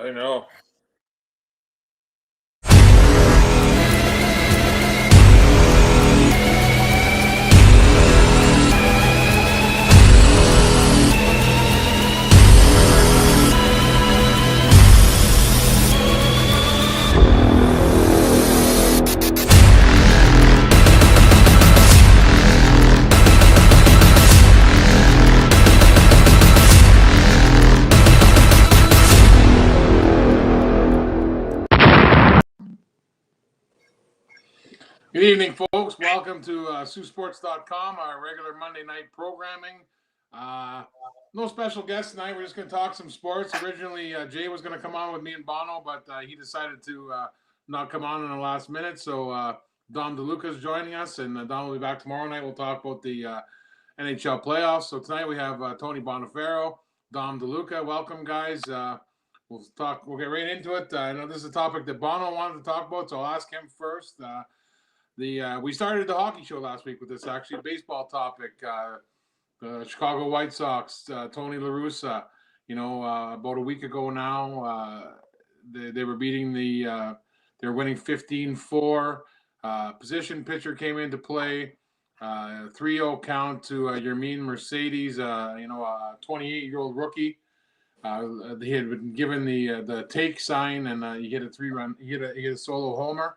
I know. Good evening, folks. Welcome to SiouxSports.com, our regular Monday night programming. No special guests tonight. We're just going to talk some sports. Originally, Jay was going to come on with me and Bono, but he decided to not come on in the last minute. So Dom Deluca is joining us, and Dom will be back tomorrow night. We'll talk about the NHL playoffs. So tonight we have Tony Bonifero, Dom Deluca. Welcome, guys. We'll get right into it. I know this is a topic that Bono wanted to talk about, so I'll ask him first. We started the hockey show last week with this actually baseball topic. The Chicago White Sox, Tony La Russa, about a week ago now, they were beating they're winning 15-4. Position pitcher came into play, 3-0 count to Yermin Mercedes, a 28-year-old rookie. He had been given the take sign, and he hit a 3-run. He hit a solo homer.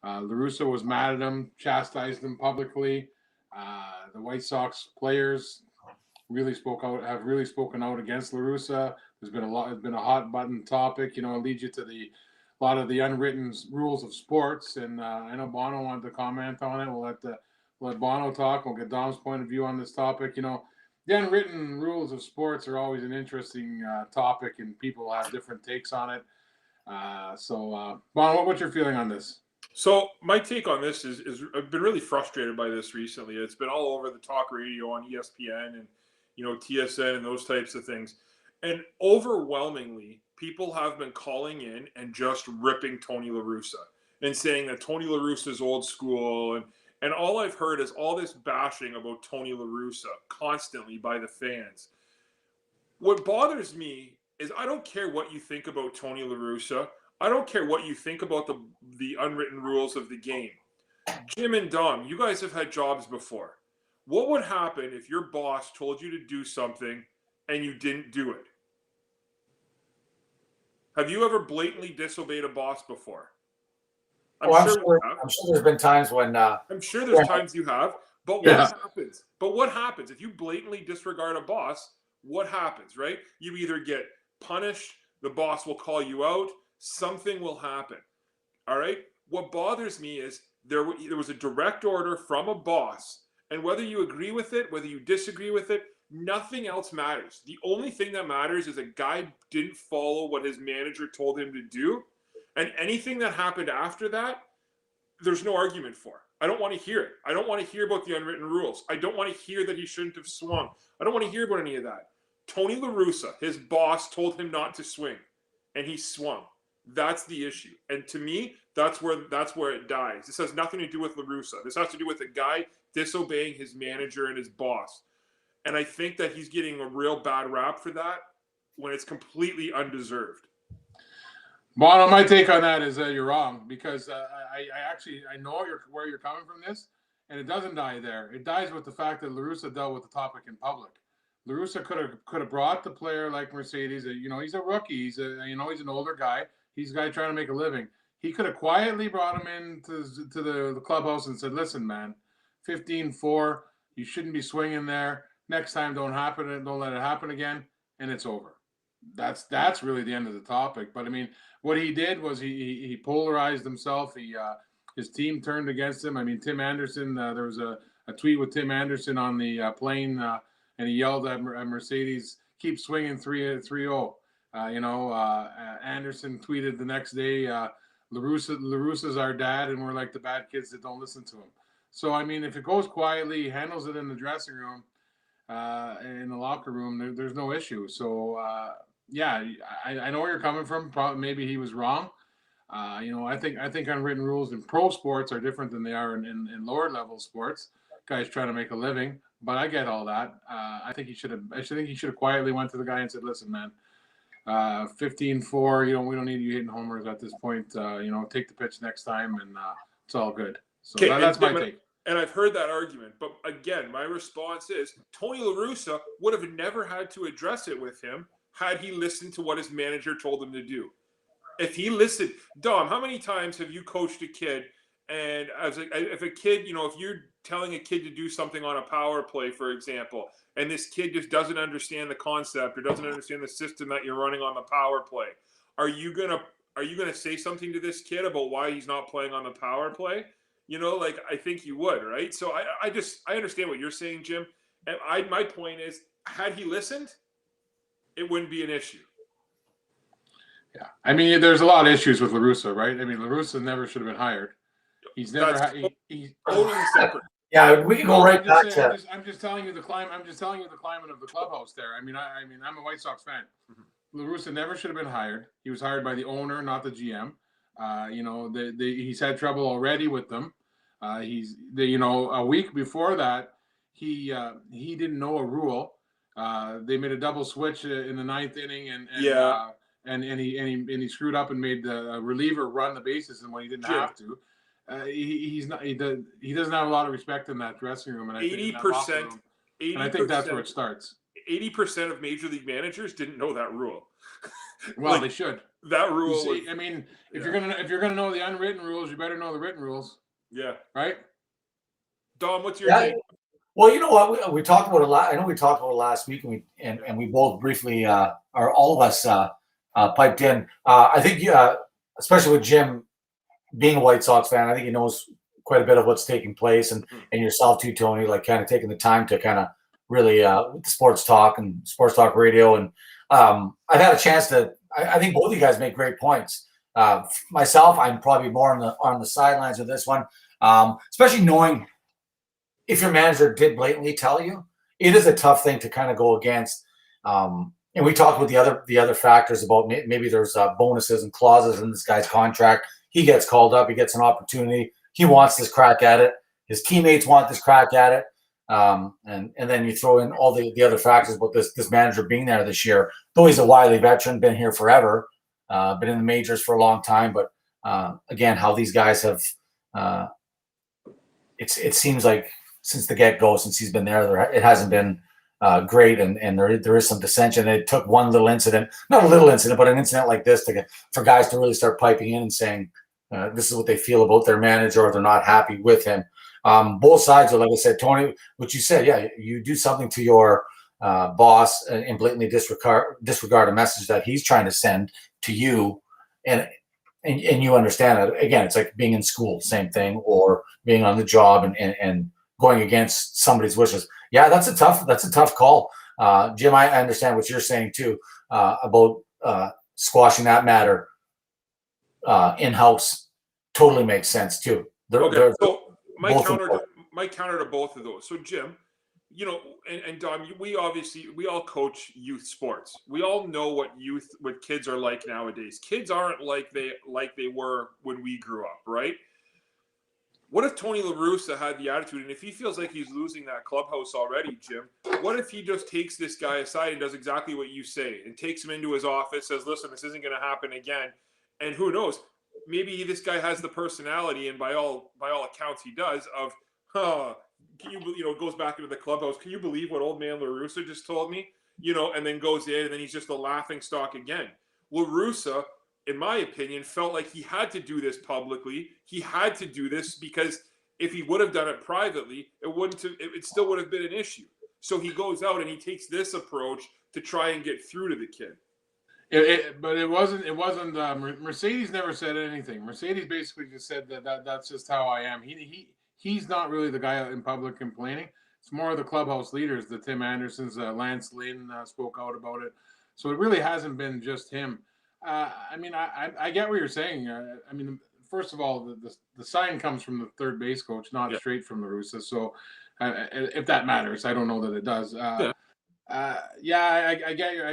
La Russa was mad at him, chastised him publicly. The White Sox players have really spoken out against La Russa. It's been a hot button topic. It leads you to a lot of the unwritten rules of sports. And I know Bono wanted to comment on it. We'll let Bono talk. We'll get Dom's point of view on this topic. The unwritten rules of sports are always an interesting topic, and people have different takes on it. Bono, what's your feeling on this? So my take on this is I've been really frustrated by this recently. It's been all over the talk radio on ESPN and TSN and those types of things. And overwhelmingly, people have been calling in and just ripping Tony La Russa and saying that Tony La Russa is old school. And all I've heard is all this bashing about Tony La Russa constantly by the fans. What bothers me is I don't care what you think about Tony La Russa. I don't care what you think about the unwritten rules of the game. Jim and Dom, you guys have had jobs before. What would happen if your boss told you to do something and you didn't do it? Have you ever blatantly disobeyed a boss before? I'm sure there's been times when... I'm sure there's times you have. But what happens? But what happens? If you blatantly disregard a boss, what happens, right? You either get punished, the boss will call you out, something will happen. All right. What bothers me is there was a direct order from a boss, and whether you agree with it, whether you disagree with it, nothing else matters. The only thing that matters is a guy didn't follow what his manager told him to do, and anything that happened after that, there's no argument for. I don't want to hear it. I don't want to hear about the unwritten rules. I don't want to hear that he shouldn't have swung. I don't want to hear about any of that. Tony La Russa, his boss, told him not to swing, and he swung. That's the issue. And to me, that's where it dies. This has nothing to do with La Russa. This has to do with a guy disobeying his manager and his boss. And I think that he's getting a real bad rap for that when it's completely undeserved. Bono, my take on that is that you're wrong, because I know where you're coming from this, and it doesn't die there. It dies with the fact that La Russa dealt with the topic in public. La Russa could have brought the player like Mercedes. He's a rookie. He's an older guy. He's a guy trying to make a living. He could have quietly brought him into the clubhouse and said, "Listen, man, 15-4, you shouldn't be swinging there. Next time, don't let it happen again," and it's over. That's really the end of the topic. But I mean, what he did was he polarized himself. His team turned against him. I mean, Tim Anderson. There was a tweet with Tim Anderson on the plane, and he yelled at Mercedes, "Keep swinging 3-0." Anderson tweeted the next day, La Russa's our dad, and we're like the bad kids that don't listen to him. So, I mean, if it goes quietly, he handles it in the dressing room, in the locker room, there's no issue. So, I know where you're coming from. Probably, maybe he was wrong. I think unwritten rules in pro sports are different than they are in lower level sports. Guys trying to make a living, but I get all that. I think he should have quietly went to the guy and said, "Listen, man, 15-4. You know, we don't need you hitting homers at this point. You know, take the pitch next time, and it's all good. So that's my take. And I've heard that argument, but again, my response is Tony La Russa would have never had to address it with him had he listened to what his manager told him to do. If he listened, Dom, how many times have you coached a kid? And if a kid, you know, if you're telling a kid to do something on a power play, for example, and this kid just doesn't understand the concept or doesn't understand the system that you're running on the power play, are you gonna say something to this kid about why he's not playing on the power play? You know, like, I think you would, right? So I understand what you're saying, Jim. And my point is, had he listened, it wouldn't be an issue. Yeah, I mean, there's a lot of issues with La Russa, right? I mean, La Russa never should have been hired. He's never. He's totally separate. Yeah, we can go right back to. I'm just telling you the climate. I'm just telling you the climate of the clubhouse there. I mean, I'm a White Sox fan. La Russa never should have been hired. He was hired by the owner, not the GM. You know, he's had trouble already with them. You know, a week before that, he didn't know a rule. They made a double switch in the ninth inning, and he screwed up and made the reliever run the bases, and when he didn't have to. He doesn't have a lot of respect in that dressing room, and 80%. And I think that's where it starts. 80% of major league managers didn't know that rule. Well, like, they should. That rule. I mean, if you're gonna know the unwritten rules, you better know the written rules. Yeah. Right. Dom, what's your take? Well, you know what, we talked about a lot. I know we talked about it last week, and we both briefly, or all of us, piped in. I think, especially with Jim being a White Sox fan, I think he knows quite a bit of what's taking place, and yourself too, Tony, like kind of taking the time to kind of really with the sports talk and sports talk radio. And I've had a chance to. I think both of you guys make great points. Myself, I'm probably more on the sidelines of this one, especially knowing if your manager did blatantly tell you. It is a tough thing to kind of go against. And we talked about the other factors about maybe there's bonuses and clauses in this guy's contract. He gets called up. He gets an opportunity. He wants this crack at it. His teammates want this crack at it. And then you throw in all the other factors about this manager being there this year. Though he's a wily veteran, been here forever, been in the majors for a long time. But again, how these guys have, it seems like since the get-go, since he's been there, it hasn't been great, and there is some dissension. It took one little incident, not a little incident, but an incident like this for guys to really start piping in and saying this is what they feel about their manager, or they're not happy with him. Both sides are, like I said, Tony, what you said, yeah, you do something to your boss and blatantly disregard a message that he's trying to send to you, and you understand that. Again, it's like being in school, same thing, or being on the job and going against somebody's wishes. Yeah, that's a tough call. Jim, I understand what you're saying too about squashing that matter in-house. Totally makes sense too. So my counter to both of those. So Jim, you know, and Dom, we all coach youth sports. We all know what kids are like nowadays. Kids aren't like they were when we grew up, right? What if Tony La Russa had the attitude, and if he feels like he's losing that clubhouse already, Jim, what if he just takes this guy aside and does exactly what you say, and takes him into his office, says, listen, this isn't going to happen again, and who knows, maybe this guy has the personality, and by all accounts he does, of, can you goes back into the clubhouse, can you believe what old man La Russa just told me? You know, and then goes in, and then he's just a laughing stock again. La Russa, in my opinion, felt like he had to do this publicly. He had to do this because if he would have done it privately, it still would have been an issue. So he goes out and he takes this approach to try and get through to the kid. But it wasn't. Mercedes never said anything. Mercedes basically just said that's just how I am. He's not really the guy in public complaining. It's more of the clubhouse leaders, the Tim Andersons, Lance Lynn spoke out about it. So it really hasn't been just him. I mean, I get what you're saying. I mean, first of all, the sign comes from the third base coach, not straight from La Russa. So if that matters, I don't know that it does. I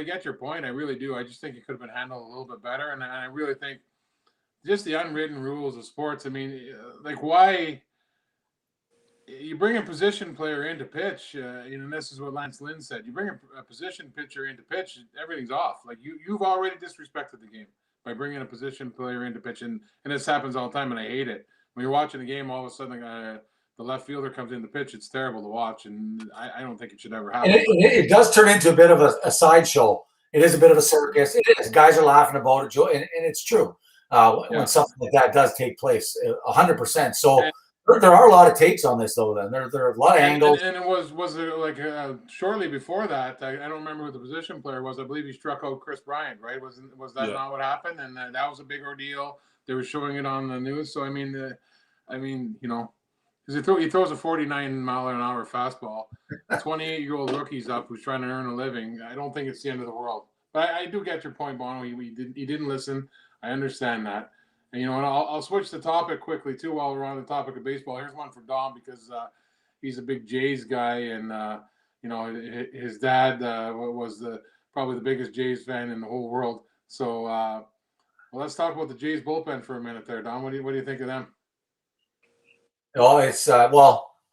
get your point. I really do. I just think it could have been handled a little bit better. And I really think just the unwritten rules of sports. I mean, like why you bring a position player into pitch, and this is what Lance Lynn said. You bring a position pitcher into pitch, everything's off. Like you've already disrespected the game by bringing a position player into pitch, and this happens all the time, and I hate it. When you're watching the game, all of a sudden the left fielder comes into pitch. It's terrible to watch, and I don't think it should ever happen. It does turn into a bit of a sideshow. It is a bit of a circus. It is. Guys are laughing about it, Joe, and it's true. When something like that does take place, 100%. So there are a lot of takes on this, though. Then there are a lot of angles. And it was it like shortly before that? I don't remember who the position player was. I believe he struck out Chris Bryant, right? Was that not what happened? And that was a big ordeal. They were showing it on the news. So I mean, because he throws a 49-mile-an-hour fastball. 28-year-old rookie's up who's trying to earn a living. I don't think it's the end of the world. But I do get your point, Bono. He didn't listen. I understand that. And, and I'll switch the topic quickly, too, while we're on the topic of baseball. Here's one for Dom because he's a big Jays guy. And, his dad was probably the biggest Jays fan in the whole world. So let's talk about the Jays bullpen for a minute there, Dom. What do you think of them? Oh, it's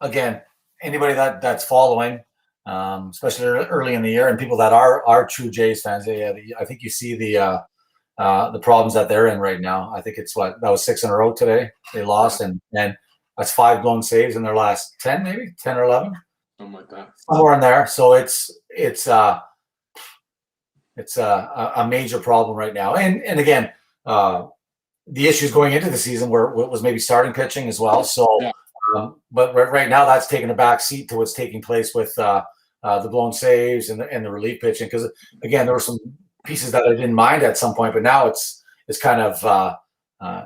again, anybody that's following, especially early in the year, and people that are true Jays fans. I think you see the problems that they're in right now. I think it's that was 6 in a row today. They lost, and that's 5 blown saves in their last 10, maybe 10 or 11, something like that, somewhere in there. So it's a major problem right now. And again, the issues going into the season was maybe starting pitching as well. So, but right now that's taken a back seat to what's taking place with the blown saves and the relief pitching. Because again, there were some pieces that I didn't mind at some point, but now it's kind of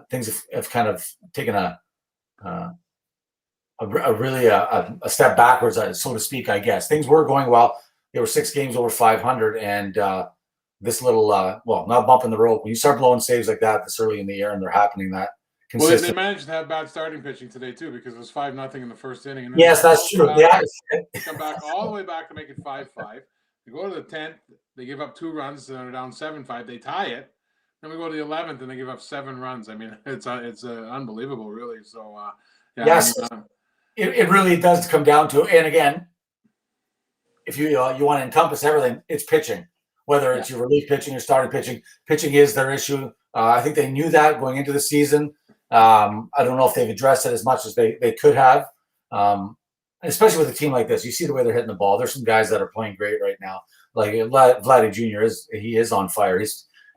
things have kind of taken a step backwards, so to speak. I guess things were going well. There were 6 games over 500, and this little, not bump in the road. When you start blowing saves like that this early in the year, and they're happening that consistent. Well, they managed to have bad starting pitching today too, because it was 5-0 in the first inning. And yes, that's true. They come back all the way back to make it 5-5. They go to the 10th, they give up 2 runs, and they're down 7-5. They tie it. Then we go to the 11th, and they give up 7 runs. I mean, it's unbelievable, really. So yes, it really does come down to, and again, if you want to encompass everything, it's pitching. Whether it's your relief pitching or starting pitching, pitching is their issue. I think they knew that going into the season. I don't know if they've addressed it as much as they could have, especially with a team like this. You see the way they're hitting the ball. There's some guys that are playing great right now. Like Vladdy Jr. is on fire.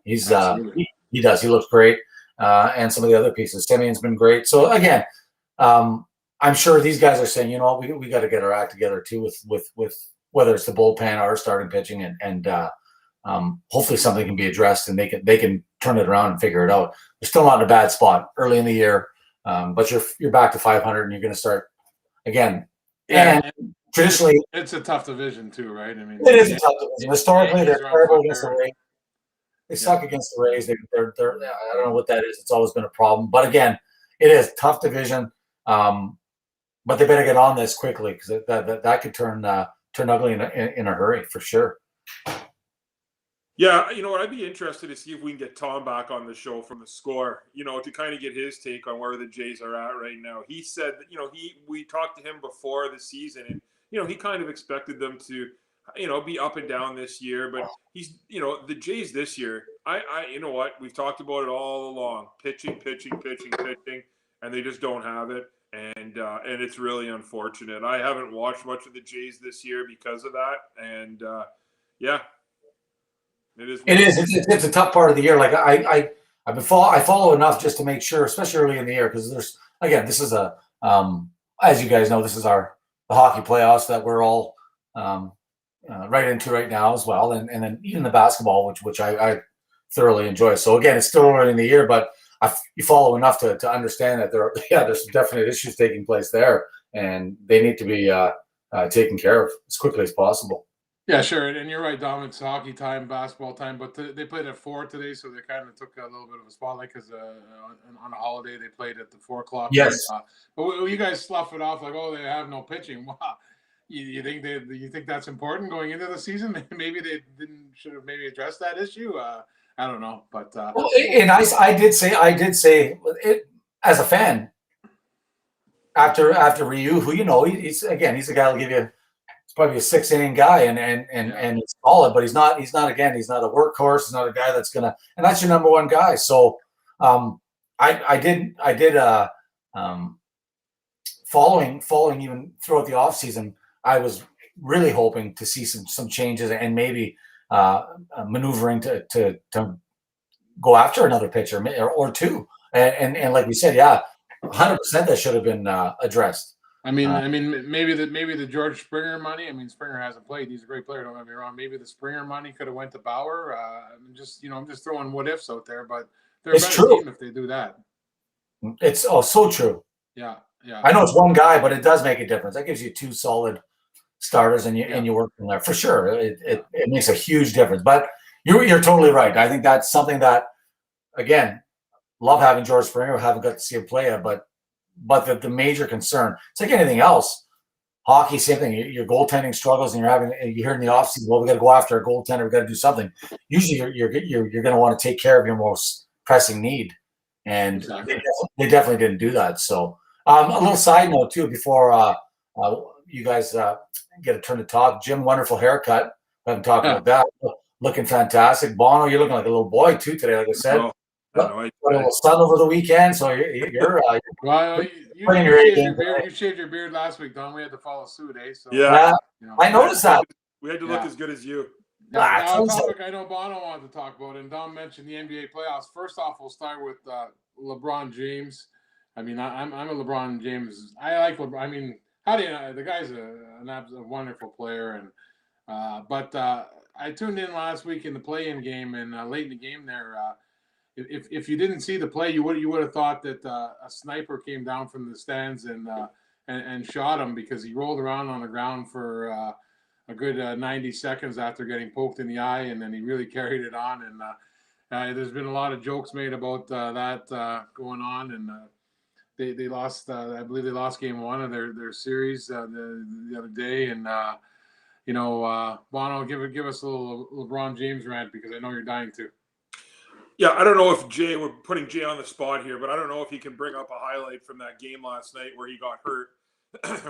He does. He looks great, and some of the other pieces. Simeon's been great. So again, I'm sure these guys are saying, we got to get our act together too with whether it's the bullpen or starting pitching, and hopefully something can be addressed and they can turn it around and figure it out. They're still not in a bad spot early in the year, but you're back to 500 and you're going to start again. And traditionally, it's a tough division too, right? I mean, it is a tough division. Historically, they're terrible against the Rays. They suck against the Rays. They're I don't know what that is. It's always been a problem. But again, it is a tough division. But they better get on this quickly because that could turn ugly in a hurry for sure. Yeah, I'd be interested to see if we can get Tom back on the show from The Score, to kind of get his take on where the Jays are at right now. He said that, we talked to him before the season, and, he kind of expected them to, be up and down this year. But he's, the Jays this year, you know what? We've talked about it all along. Pitching, and they just don't have it. And it's really unfortunate. I haven't watched much of the Jays this year because of that. And, It is. It's a tough part of the year. Like I follow enough just to make sure, especially early in the year, because this is as you guys know, this is the hockey playoffs that we're all right into right now as well, and then even the basketball, which I thoroughly enjoy. So again, it's still early in the year, but you follow enough to understand that there's some definite issues taking place there, and they need to be taken care of as quickly as possible. Yeah, sure. And you're right, Dom. It's hockey time, basketball time, but they played at 4 today, so they kind of took a little bit of a spotlight because on a holiday they played at the 4 o'clock. Yes. But you guys slough it off like, they have no pitching. Wow. You think that's important going into the season? Maybe they should have maybe addressed that issue. I don't know, but and I did say it as a fan. after Ryu, who he's a guy that'll give you. He's probably a 6 inning guy, and he's solid, but he's not a workhorse. He's not a guy that's gonna, and that's your number one guy. So, I did following even throughout the offseason, I was really hoping to see some changes and maybe maneuvering to go after another pitcher or two. And like we said, 100% that should have been addressed. I mean, maybe the George Springer money. I mean, Springer hasn't played. He's a great player. Don't get me wrong. Maybe the Springer money could have went to Bauer. I'm just throwing what ifs out there, but they're a better team if they do that. It's so true. Yeah. I know it's one guy, but it does make a difference. That gives you two solid starters, and you work from there for sure. It makes a huge difference. But you're totally right. I think that's something that, again, love having George Springer. Haven't got to see him play yet, but the major concern, it's like anything else. Hockey, same thing. Your goaltending struggles, and you hear in the offseason, well, we got to go after a goaltender. We got to do something. Usually, you're going to want to take care of your most pressing need, and exactly. they definitely didn't do that. So, a little side note too before you guys get a turn to talk. Jim, wonderful haircut. I haven't talked about that. Looking fantastic. Bono, you're looking like a little boy too today. Like I said. A little sun over the weekend, so you're well, you shaved your beard last week, Don. We had to follow suit, eh? So, yeah, I noticed that. We had to look as good as you. Now, a topic I know Bono wanted to talk about, and Don mentioned the NBA playoffs. First off, we'll start with LeBron James. I mean, I'm a LeBron James. I like LeBron. I mean, how do you know? The guy's a wonderful player, and but I tuned in last week in the play-in game, and late in the game there. If you didn't see the play, you would have thought that a sniper came down from the stands and shot him, because he rolled around on the ground for a good 90 seconds after getting poked in the eye, and then he really carried it on. And there's been a lot of jokes made about that going on, and they lost. I believe they lost game one of their series the other day. And Bono, give us a little LeBron James rant, because I know you're dying to. Yeah, I don't know if we're putting Jay on the spot here, but I don't know if he can bring up a highlight from that game last night where he got hurt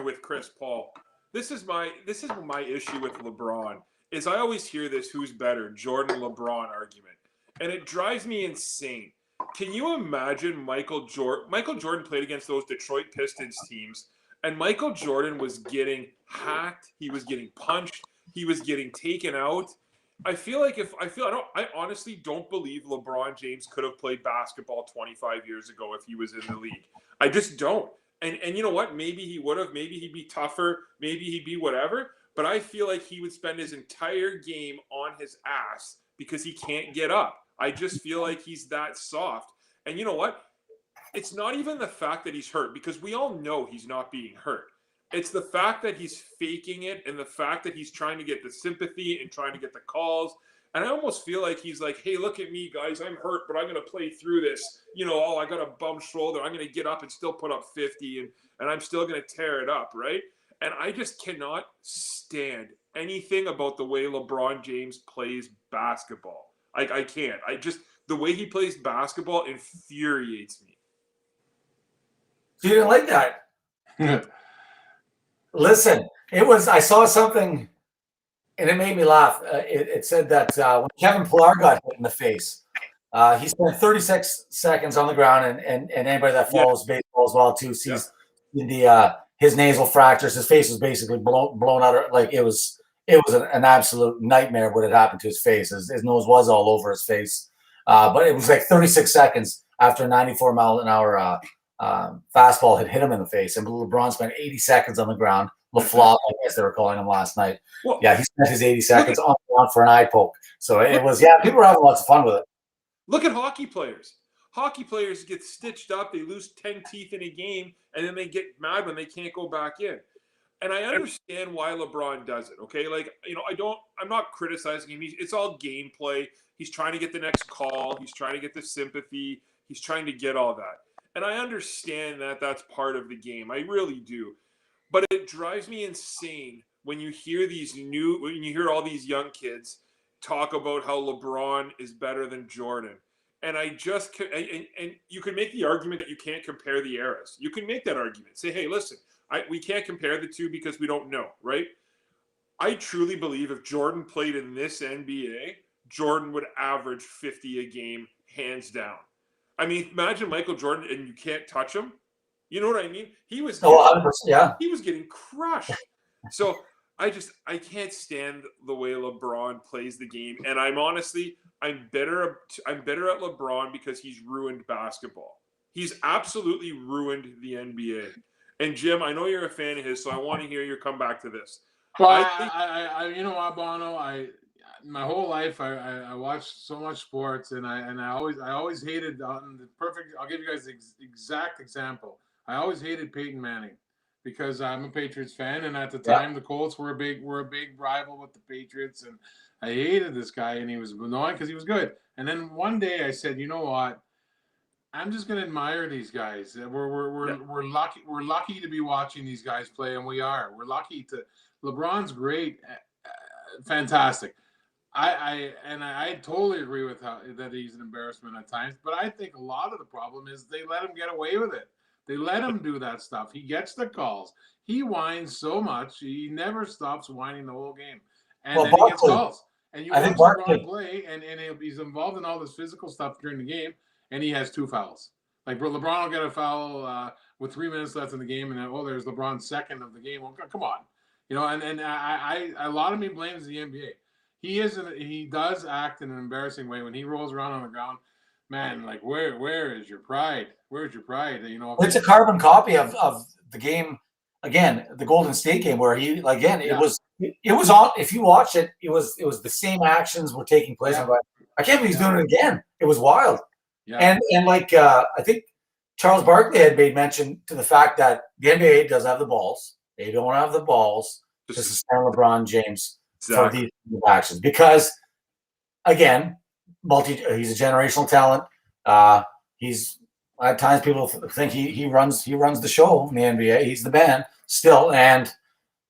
with Chris Paul. This is my issue with LeBron, is I always hear this who's better, Jordan LeBron argument. And it drives me insane. Can you imagine Michael Jordan played against those Detroit Pistons teams, and Michael Jordan was getting hacked, he was getting punched, he was getting taken out. I honestly don't believe LeBron James could have played basketball 25 years ago if he was in the league. I just don't. And you know what? Maybe he would have. Maybe he'd be tougher. Maybe he'd be whatever. But I feel like he would spend his entire game on his ass because he can't get up. I just feel like he's that soft. And you know what? It's not even the fact that he's hurt, because we all know he's not being hurt. It's the fact that he's faking it, and the fact that he's trying to get the sympathy and trying to get the calls. And I almost feel like he's like, hey, look at me, guys. I'm hurt, but I'm going to play through this. I got a bum shoulder. I'm going to get up and still put up 50, and I'm still going to tear it up, right? And I just cannot stand anything about the way LeBron James plays basketball. I can't. The way he plays basketball infuriates me. You didn't like that? Listen, I saw something, and it made me laugh. It said that when Kevin Pillar got hit in the face, he spent 36 seconds on the ground, and anybody that follows baseball as well too sees his nasal fractures. His face was basically blown out. Like it was an absolute nightmare what had happened to his face. His nose was all over his face, but it was like 36 seconds after a 94-mile-an-hour fastball had hit him in the face, and LeBron spent 80 seconds on the ground. LaFlop, I guess they were calling him last night. Well, he spent his 80 seconds on the ground for an eye poke. So it was, people were having lots of fun with it. Look at hockey players. Hockey players get stitched up. They lose 10 teeth in a game, and then they get mad when they can't go back in. And I understand why LeBron does it, okay? I'm not criticizing him. It's all gameplay. He's trying to get the next call. He's trying to get the sympathy. He's trying to get all that. And I understand that that's part of the game. I really do. But it drives me insane when you hear all these young kids talk about how LeBron is better than Jordan. And I just and you can make the argument that you can't compare the eras. You can make that argument. Say, hey, listen, we can't compare the two because we don't know, right? I truly believe if Jordan played in this NBA, Jordan would average 50 a game, hands down. I mean, imagine Michael Jordan and you can't touch him. You know what I mean? He was he was getting crushed. So I can't stand the way LeBron plays the game. And I'm better at LeBron because he's ruined basketball. He's absolutely ruined the NBA. And Jim, I know you're a fan of his, so I want to hear your comeback to this. Well, I you know what, Bono, my whole life I watched so much sports, and I always hated the perfect. I'll give you guys the exact example. I always hated Peyton Manning because I'm a Patriots fan, and at the time the Colts were a big rival with the Patriots, and I hated this guy, and he was annoying because he was good. And then one day I said, you know what? I'm just gonna admire these guys. We're lucky to be watching these guys play, and we are. We're lucky to. LeBron's great, fantastic. I totally agree with that he's an embarrassment at times, but I think a lot of the problem is they let him get away with it. They let him do that stuff. He gets the calls. He whines so much. He never stops whining the whole game, and then he gets calls. And you watch LeBron play, and he's involved in all this physical stuff during the game, and he has 2 fouls. Like LeBron will get a foul with 3 minutes left in the game, and then there's LeBron's second of the game. Well, come on. You know, and a lot of me blames the NBA. He does act in an embarrassing way when he rolls around on the ground. Man, like where is your pride? Where's your pride? You know, it's a carbon copy of the game again, the Golden State game where he again it was on. If you watch it, it was the same actions were taking place. Yeah. I can't believe he's doing it again. It was wild. Yeah. And like I think Charles Barkley had made mention to the fact that the NBA does have the balls. They don't have the balls to suspend LeBron James for these actions because, again, he's a generational talent. He's at times people think he runs the show in the NBA. He's the man still, and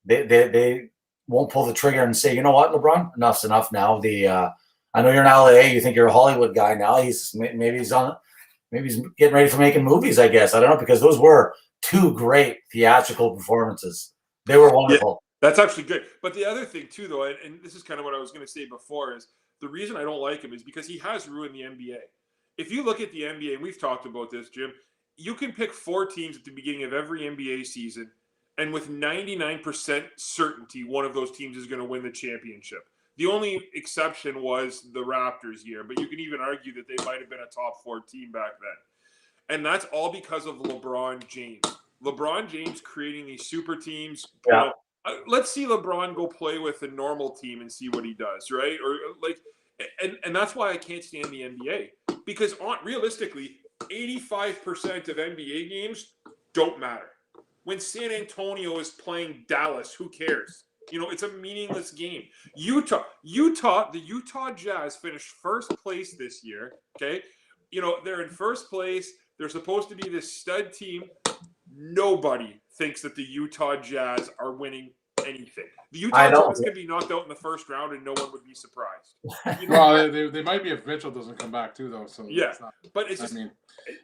they won't pull the trigger and say, you know what, LeBron, enough's enough now. I know you're in LA. You think you're a Hollywood guy now. Maybe he's getting ready for making movies. I guess I don't know because those were 2 great theatrical performances. They were wonderful. Yeah, that's actually good. But the other thing too, though, and this is kind of what I was going to say before, is the reason I don't like him is because he has ruined the NBA. If you look at the NBA, and we've talked about this, Jim, you can pick 4 teams at the beginning of every NBA season, and with 99% certainty, one of those teams is going to win the championship. The only exception was the Raptors year, but you can even argue that they might have been a top 4 team back then. And that's all because of LeBron James. LeBron James creating these super teams. Yeah. Let's see LeBron go play with a normal team and see what he does, right? Or like, and that's why I can't stand the NBA because realistically, 85% of NBA games don't matter. When San Antonio is playing Dallas, who cares? You know, it's a meaningless game. The Utah Jazz finished first place this year. Okay, you know they're in first place. They're supposed to be this stud team. Nobody thinks that the Utah Jazz are winning anything. The Utah Jazz can be knocked out in the first round and no one would be surprised. You know? Well, they might be if Mitchell doesn't come back too, though. So yeah, but it's just. I mean,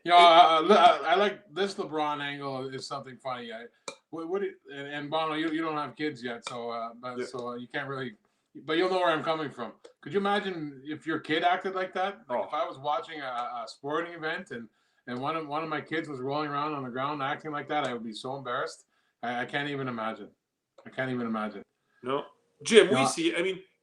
you know, I like this LeBron angle is something funny. And Bono, you don't have kids yet, so so you can't really. But you'll know where I'm coming from. Could you imagine if your kid acted like that? Like if I was watching a sporting event and one of my kids was rolling around on the ground acting like that, I would be so embarrassed. I can't even imagine. No, Jim, we see.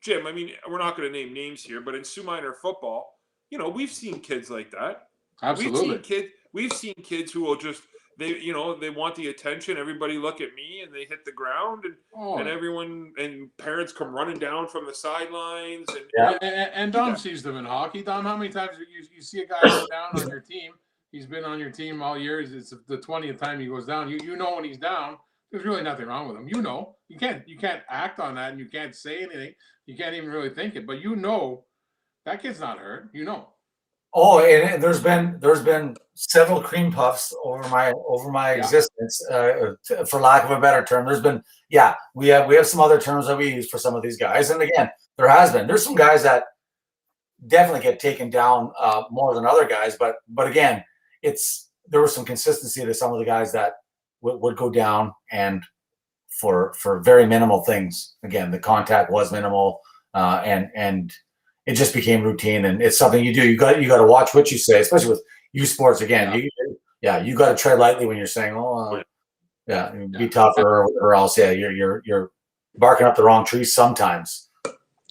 Jim, we're not going to name names here, but in Sioux Minor football, you know, we've seen kids like that. Absolutely. We've seen kids who will just they want the attention. Everybody look at me, and they hit the ground, and everyone and parents come running down from the sidelines. And Dom sees them in hockey. Dom, how many times you see a guy go down on your team? He's been on your team all year. It's the 20th time he goes down. You know when he's down, there's really nothing wrong with him. You know, you can't act on that, and you can't say anything. You can't even really think it, but you know that kid's not hurt. You know. Oh, and there's been several cream puffs over my existence, for lack of a better term. There's been we have some other terms that we use for some of these guys, and again, there's some guys that definitely get taken down more than other guys. But again, there was some consistency to some of the guys that would go down, and for very minimal things. Again, the contact was minimal, and it just became routine. And it's something you do. You got to watch what you say, especially with youth sports. Again, you got to tread lightly when you're saying, be tougher or whatever else. Yeah, you're barking up the wrong tree sometimes.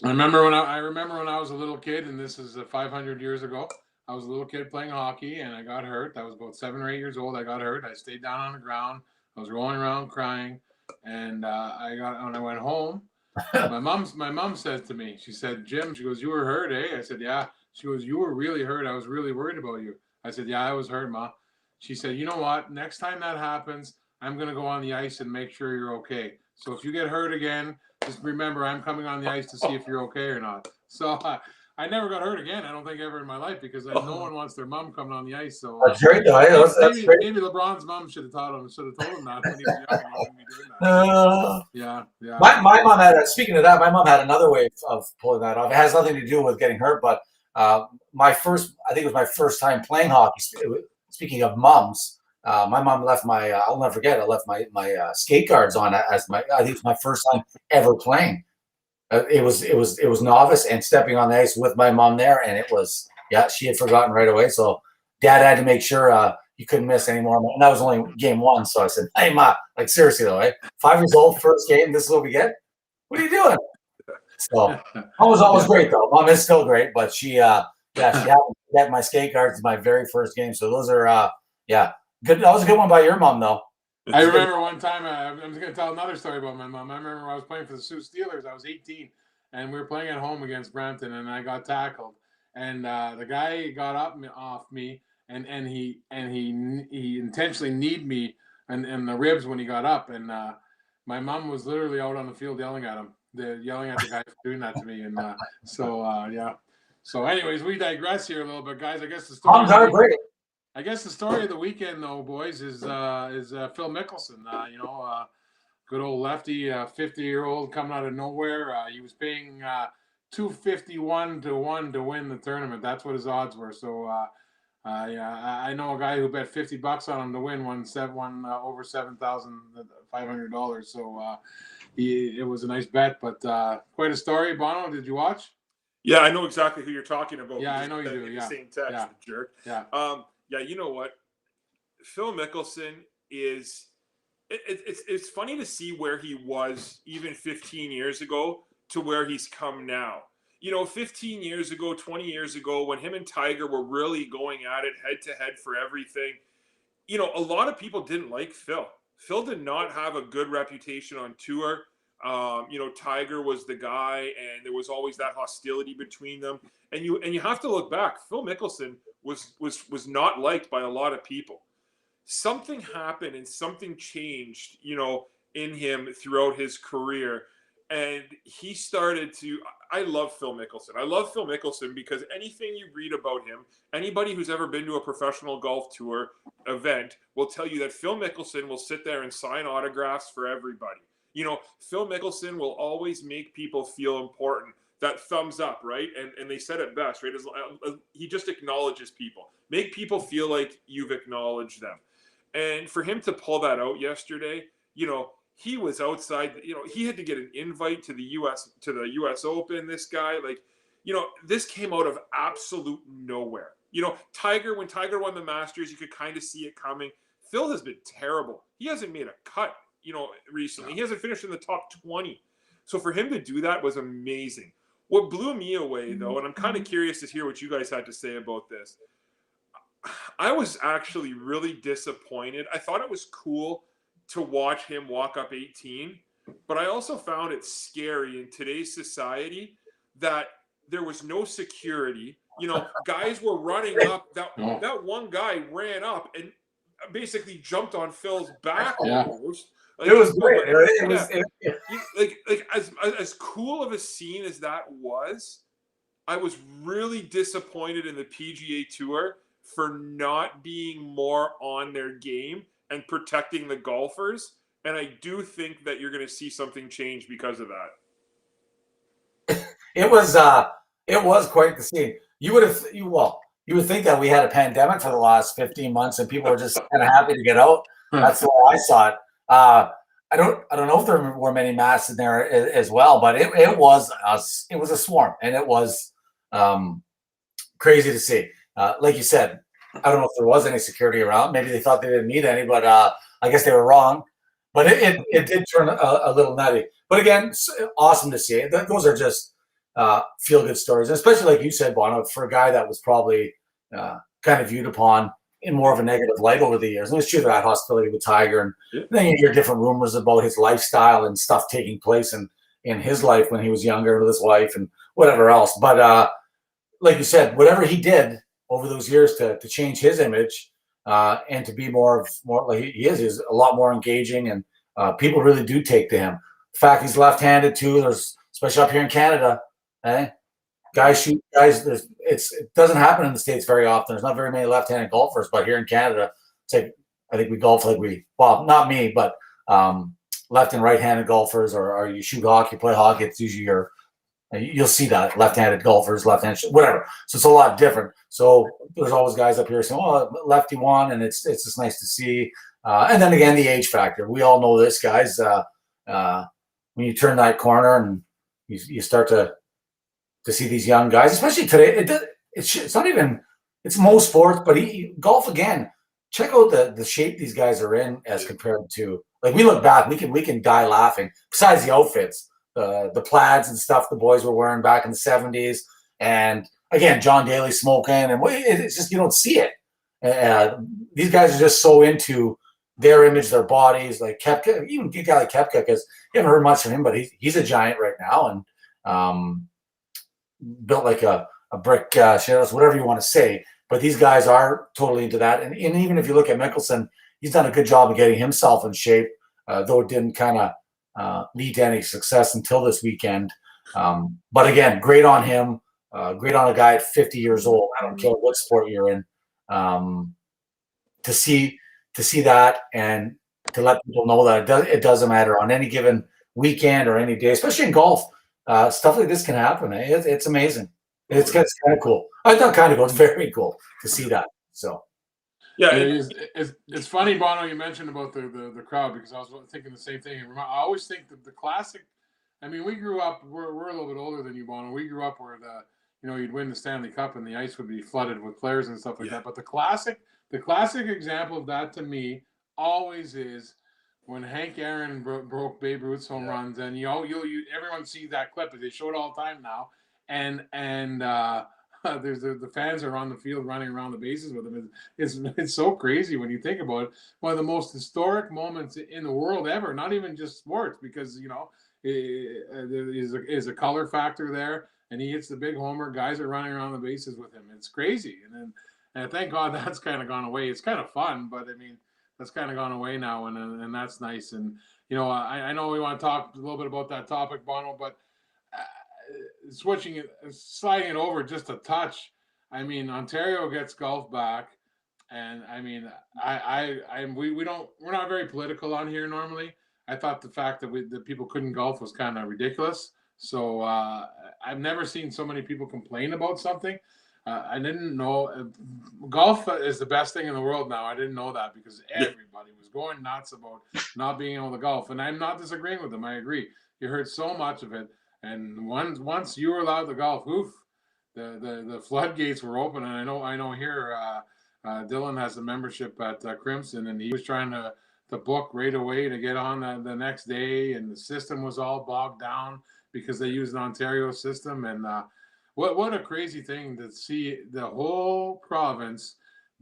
I remember when I was a little kid, and this is 500 years ago. I was a little kid playing hockey, and I got hurt. I was about 7 or 8 years old. I got hurt. I stayed down on the ground. I was rolling around crying, and when I went home, my mom said to me, she said, "Jim," she goes, "You were hurt, eh?" I said, "Yeah." She goes, "You were really hurt. I was really worried about you." I said, "Yeah, I was hurt, Ma." She said, "You know what? Next time that happens, I'm gonna go on the ice and make sure you're okay. So if you get hurt again, just remember I'm coming on the ice to see if you're okay or not." So I never got hurt again. I don't think ever in my life, because no one wants their mom coming on the ice. So that's great, though. Maybe LeBron's mom should have told him that when he was young, and he wouldn't be doing that. Yeah. My mom had. Speaking of that, my mom had another way of pulling that off. It has nothing to do with getting hurt, but I think it was my first time playing hockey. Speaking of moms, my mom left I'll never forget. I left my skate guards on I think it's my first time ever playing. It was novice and stepping on the ice with my mom there, and it was she had forgotten right away. So Dad had to make sure you couldn't miss anymore. And that was only game one. So I said, "Hey, Ma, like seriously though, 5 years old, first game. This is what we get. What are you doing?" So Mom was always great though. Mom is still great, but she happened to get my skate guards in my very first game. So those are good. That was a good one by your mom though. I remember one time, I'm just going to tell another story about my mom. I remember when I was playing for the Sault Steelers. I was 18, and we were playing at home against Brampton, and I got tackled. And the guy got off me, and he intentionally kneed me in the ribs when he got up. And my mom was literally out on the field yelling at him, yelling at the guy for doing that to me. And So anyways, we digress here a little bit, guys. I guess the story. Moms are great. I guess the story of the weekend, though, boys, is Phil Mickelson. Good old lefty, 50-year-old coming out of nowhere. He was paying 251 to 1 to win the tournament. That's what his odds were. So I know a guy who bet $50 on him to win, won over $7,500. So it was a nice bet, but quite a story. Bono, did you watch? Yeah, I know exactly who you're talking about. Yeah, I know you do. Yeah, same text, yeah. jerk. Yeah. Yeah, you know what? Phil Mickelson is. It's funny to see where he was even 15 years ago to where he's come now. 15 years ago, 20 years ago, when him and Tiger were really going at it head to head for everything, a lot of people didn't like Phil. Phil did not have a good reputation on tour. Tiger was the guy, and there was always that hostility between them. And you have to look back. Phil Mickelson was not liked by a lot of people. Something happened and something changed, in him throughout his career. And he started to. I love Phil Mickelson. I love Phil Mickelson because anything you read about him, anybody who's ever been to a professional golf tour event will tell you that Phil Mickelson will sit there and sign autographs for everybody. Phil Mickelson will always make people feel important. That thumbs up, right? And they said it best, right? He just acknowledges people. Make people feel like you've acknowledged them. And for him to pull that out yesterday, he was outside. He had to get an invite to the U.S. Open. This guy, this came out of absolute nowhere. When Tiger won the Masters, you could kind of see it coming. Phil has been terrible. He hasn't made a cut, recently. He hasn't finished in the top 20. So for him to do that was amazing. What blew me away, though, and I'm kind of curious to hear what you guys had to say about this, I was actually really disappointed. I thought it was cool to watch him walk up 18, but I also found it scary in today's society that there was no security. Guys were running up. That one guy ran up and basically jumped on Phil's back almost. It was great. As cool of a scene as that was, I was really disappointed in the PGA Tour for not being more on their game and protecting the golfers. And I do think that you're going to see something change because of that. It was quite the scene. you would have you would think that we had a pandemic for the last 15 months and people were just kind of happy to get out. That's the way I saw it. I don't know if there were many masks in there as well, but it was a swarm, and it was crazy to see. Like you said, I don't know if there was any security around. Maybe they thought they didn't need any, but I guess they were wrong. But it did turn a little nutty. But again, awesome to see. Those are just feel good stories, and especially like you said, Bono, for a guy that was probably kind of viewed upon in more of a negative light over the years. And it's true that hostility with Tiger, and then you hear different rumors about his lifestyle and stuff taking place in his life when he was younger with his wife and whatever else. But like you said, whatever he did over those years to change his image and to be more like he is a lot more engaging, and people really do take to him. The fact he's left-handed too, there's especially up here in Canada, guys shoot guys. It doesn't happen in the States very often. There's not very many left-handed golfers, but here in Canada, it's like I think we golf like not me, but left and right-handed golfers, or you shoot hockey, play hockey. It's usually you'll see that left-handed golfers, left-handed, whatever. So it's a lot different. So there's always guys up here saying, "Oh, lefty won," and it's just nice to see. And then again, the age factor. We all know this, guys. When you turn that corner and you start to see these young guys, especially today, it's not even. It's most sports, but golf again. Check out the shape these guys are in as compared to, like, we look back, we can die laughing. Besides the outfits, the plaids and stuff the boys were wearing back in the 70s, and again, John Daly smoking, and it's just you don't see it. These guys are just so into their image, their bodies. Like Koepka, even a guy like Koepka, because you haven't heard much from him, but he's a giant right now, and built like a brick shit, whatever you want to say. But these guys are totally into that. And even if you look at Mickelson, he's done a good job of getting himself in shape, though it didn't kind of lead to any success until this weekend. But again, great on him. Great on a guy at 50 years old. I don't care what sport you're in. To see that and to let people know that it doesn't matter on any given weekend or any day, especially in golf. Stuff like this can happen. It's amazing. It's kind of cool. I thought kind of cool. It's very cool to see that. So, yeah, it's funny, Bono. You mentioned about the crowd, because I was thinking the same thing. I always think that the classic. I mean, we grew up. We're a little bit older than you, Bono. We grew up where you'd win the Stanley Cup and the ice would be flooded with players and stuff like that. But the classic example of that to me always is when Hank Aaron broke Babe Ruth's home runs, and everyone sees that clip, but they show it all the time now. And there's the fans are on the field running around the bases with him. It's so crazy when you think about it. One of the most historic moments in the world ever. Not even just sports, because there is a color factor there, and he hits the big homer. Guys are running around the bases with him. It's crazy. And thank God that's kind of gone away. It's kind of fun, but I mean, that's kind of gone away now, and that's nice. And I know we want to talk a little bit about that topic, Bono, but sliding it over just a touch. I mean, Ontario gets golf back, and I mean, we're not very political on here normally. I thought the fact that people couldn't golf was kind of ridiculous. So I've never seen so many people complain about something. I didn't know golf is the best thing in the world now. I didn't know that, because everybody was going nuts about not being able to golf, and I'm not disagreeing with them. I agree. You heard so much of it, and once you were allowed to golf, the floodgates were open. And I know here Dylan has a membership at Crimson, and he was trying to book right away to get on the next day, and the system was all bogged down because they used an Ontario system. And what a crazy thing to see the whole province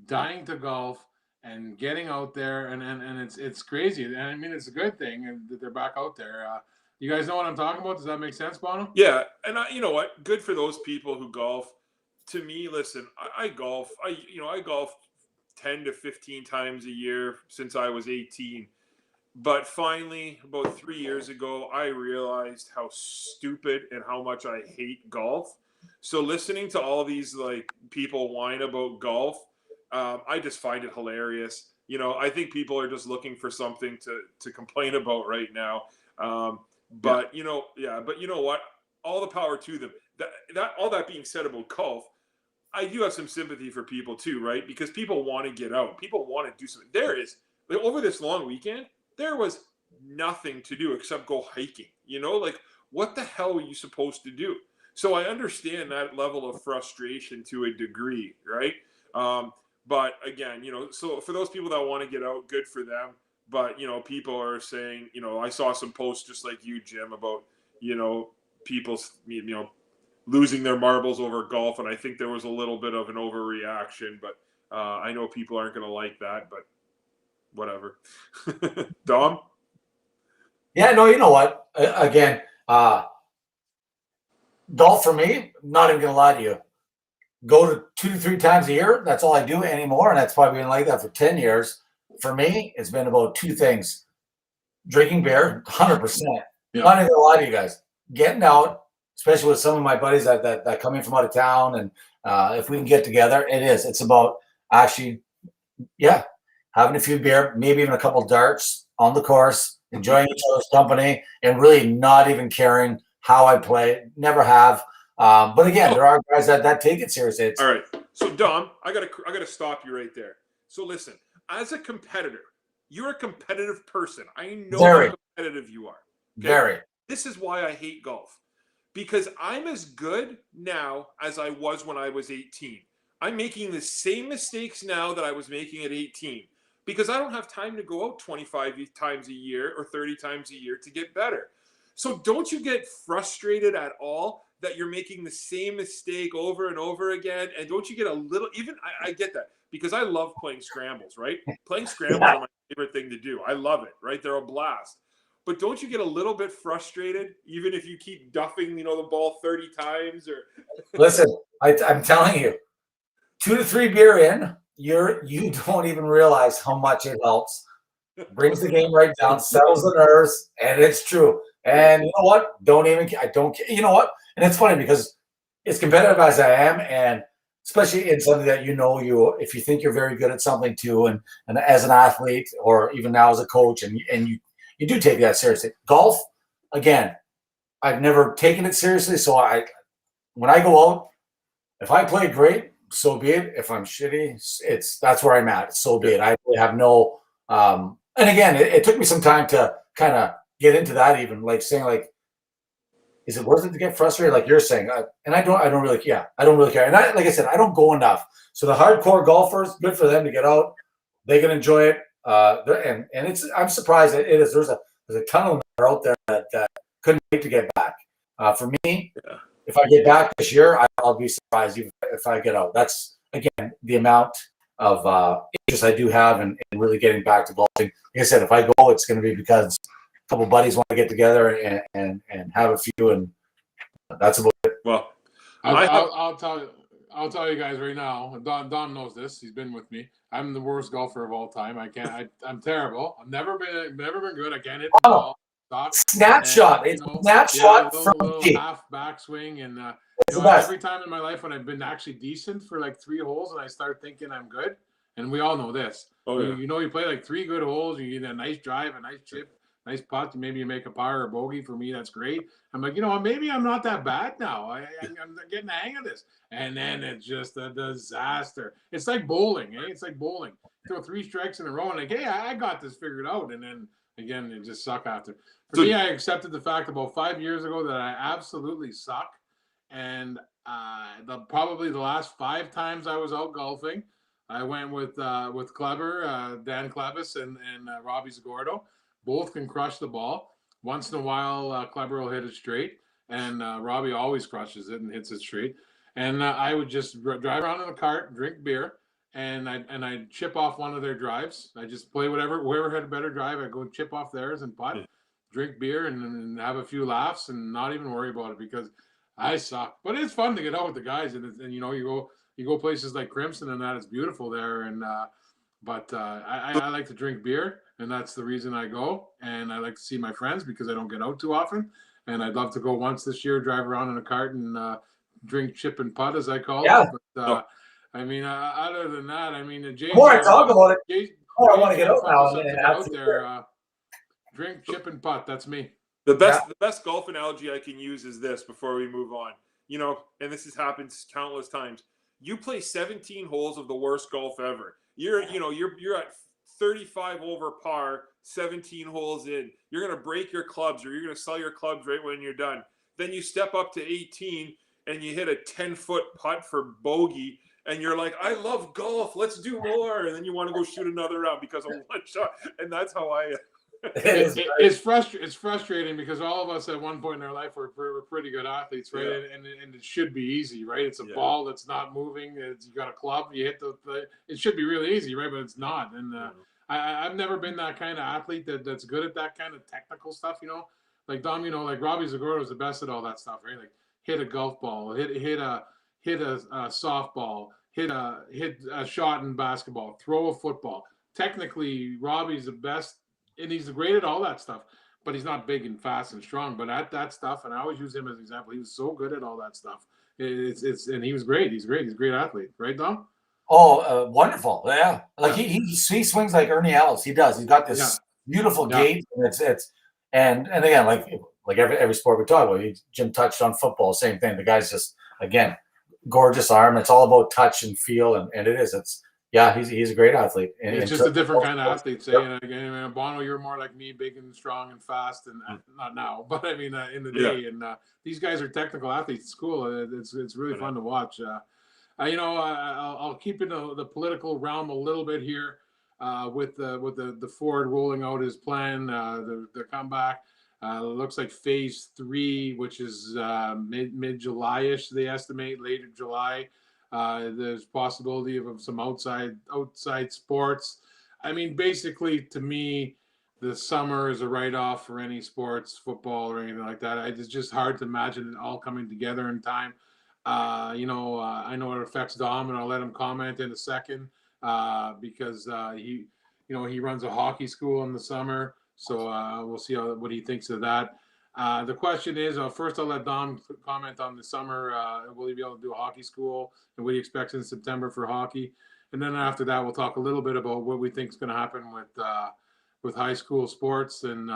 dying to golf and getting out there, and it's crazy. And I mean, it's a good thing that they're back out there. You guys know what I'm talking about? Does that make sense, Bono? Yeah, and you know what? Good for those people who golf. To me, listen, I golf. I golf 10 to 15 times a year since I was 18. But finally, about 3 years ago, I realized how stupid and how much I hate golf. So listening to all these people whine about golf, I just find it hilarious. I think people are just looking for something to complain about right now. But you know what? All the power to them. All that being said about golf, I do have some sympathy for people too, right? Because people want to get out. People want to do something. There is, like, over this long weekend, there was nothing to do except go hiking. You know, like, what the hell are you supposed to do? So I understand that level of frustration to a degree, right? But again, you know, so for those people that want to get out, good for them. But, you know, people are saying, you know, I saw some posts just like you, Jim, about, you know, people, you know, losing their marbles over golf. And I think there was a little bit of an overreaction, but I know people aren't going to like that, but whatever. Dom? Yeah, no, you know what? Again, golf for me, not even gonna lie to you. Go to 2 to 3 times a year. That's all I do anymore, and that's probably been like that for 10 years. For me, it's been about 2 things: drinking beer, 100%. Yeah. Not even gonna lie to you guys. Getting out, especially with some of my buddies that come in from out of town, and if we can get together, it's about actually, yeah, having a few beer, maybe even a couple darts on the course, enjoying each other's company, and really not even caring how I play. Never have. But again, there are guys that take it seriously. All right. So Dom, I gotta stop you right there. So listen, as a competitor, you're a competitive person. I know how competitive you are. Okay? Very. This is why I hate golf. Because I'm as good now as I was when I was 18. I'm making the same mistakes now that I was making at 18. Because I don't have time to go out 25 times a year or 30 times a year to get better. So don't you get frustrated at all that you're making the same mistake over and over again? And don't you get a little, even, I get that, because I love playing scrambles, right? Playing scrambles are my favorite thing to do. I love it, right? They're a blast. But don't you get a little bit frustrated, even if you keep duffing, you know, the ball 30 times? Or Listen, I'm telling you, 2 to 3 beer in, you don't even realize how much it helps. Brings the game right down, settles the nerves, and it's true. And you know what? I don't care. You know what? And it's funny because as competitive as I am, and especially in something that if you think you're very good at something too, and as an athlete or even now as a coach, and you do take that seriously. Golf, again, I've never taken it seriously. So when I go out, if I play great, so be it. If I'm shitty, that's where I'm at. So be it. I really have no. And again, it took me some time to kind of get into that. Even like saying, like, is it worth it to get frustrated? Like you're saying, and I don't really care. I don't really care. And like I said, I don't go enough. So the hardcore golfers, good for them to get out. They can enjoy it. And I'm surprised it is. There's a ton of them that are out there that couldn't wait to get back. For me, if I get back this year, I'll be surprised even if I get out. That's again the amount of interest I do have in really getting back to golfing. Like I said, if I go, it's going to be because a couple buddies want to get together and have a few, and that's about it. Well, I'll tell you guys right now. Don knows this. He's been with me. I'm the worst golfer of all time. I'm terrible. I've never been good. I can't hit the ball. Snapshot. It's snapshot from little half backswing, and every time in my life when I've been actually decent for like 3 holes, and I start thinking I'm good, and we all know this. Oh, yeah. You play like 3 good holes, you get a nice drive, a nice chip, nice putt, maybe you make a par or a bogey. For me, that's great. I'm like, maybe I'm not that bad now. I'm getting the hang of this, and then it's just a disaster. It's like bowling, eh? It's like bowling. Throw 3 strikes in a row, and like, hey, I got this figured out, and then again, it just suck after. For me, I accepted the fact about 5 years ago that I absolutely suck. And probably the last 5 times I was out golfing, I went with Clever, Dan Clevis, and Robbie Zagordo. Both can crush the ball. Once in a while, Clever will hit it straight, and Robbie always crushes it and hits it straight. And I would just drive around in a cart, drink beer, and I'd chip off one of their drives. I just play whoever had a better drive, I'd go chip off theirs and putt, drink beer, and have a few laughs, and not even worry about it because I suck. But it's fun to get out with the guys, and you go places like Crimson, and that it's beautiful there. And but I like to drink beer, and that's the reason I go. And I like to see my friends because I don't get out too often. And I'd love to go once this year, drive around in a cart and drink chip and putt, as I call it. But I mean, other than that, I mean, Jay. The more I talk about it, the more I want to get out now. Out there, drink chip and putt. That's me. The best golf analogy I can use is this before we move on. And this has happened countless times. You play 17 holes of the worst golf ever. You're at 35 over par, 17 holes in. You're going to break your clubs, or you're going to sell your clubs right when you're done. Then you step up to 18 and you hit a 10-foot putt for bogey, and you're like, I love golf, let's do more. And then you want to go shoot another round because of one shot. And that's how I it's frustrating because all of us at one point in our life were pretty good athletes, right? Yeah. And it should be easy, right? It's a ball that's not moving. You got a club, you hit it should be really easy, right? But it's not. And I've never been that kind of athlete that's good at that kind of technical stuff, Like Dom, like Robbie Zagordo is the best at all that stuff, right? Like hit a golf ball, hit a softball, hit a shot in basketball, throw a football. Technically, Robbie's the best. And he's great at all that stuff, but he's not big and fast and strong. But at that stuff, and I always use him as an example, he was so good at all that stuff. And he was great. He's great. He's a great athlete, right, Dom? Oh, wonderful! Yeah, like he swings like Ernie Els. He does. He's got this beautiful gait, and again, like every sport we talk about. Jim touched on football. Same thing. The guy's just again gorgeous arm. It's all about touch and feel, and it is. He's a great athlete. It's just a different kind of athlete. Say, again, Bono, you're more like me, big and strong and fast, and not now, but I mean in the day. And these guys are technical athletes. It's cool. It's really fun to watch. I'll keep in the political realm a little bit here with the Ford rolling out his plan, the comeback. Looks like phase 3, which is mid July-ish. They estimate later July. There's possibility of some outside sports. I mean, basically, to me, the summer is a write-off for any sports, football or anything like that. It's just hard to imagine it all coming together in time. I know it affects Dom, and I'll let him comment in a second because he runs a hockey school in the summer. So we'll see what he thinks of that. The question is, first I'll let Dom comment on the summer. Will he be able to do a hockey school, and what he expects in September for hockey? And then after that, we'll talk a little bit about what we think is going to happen with high school sports and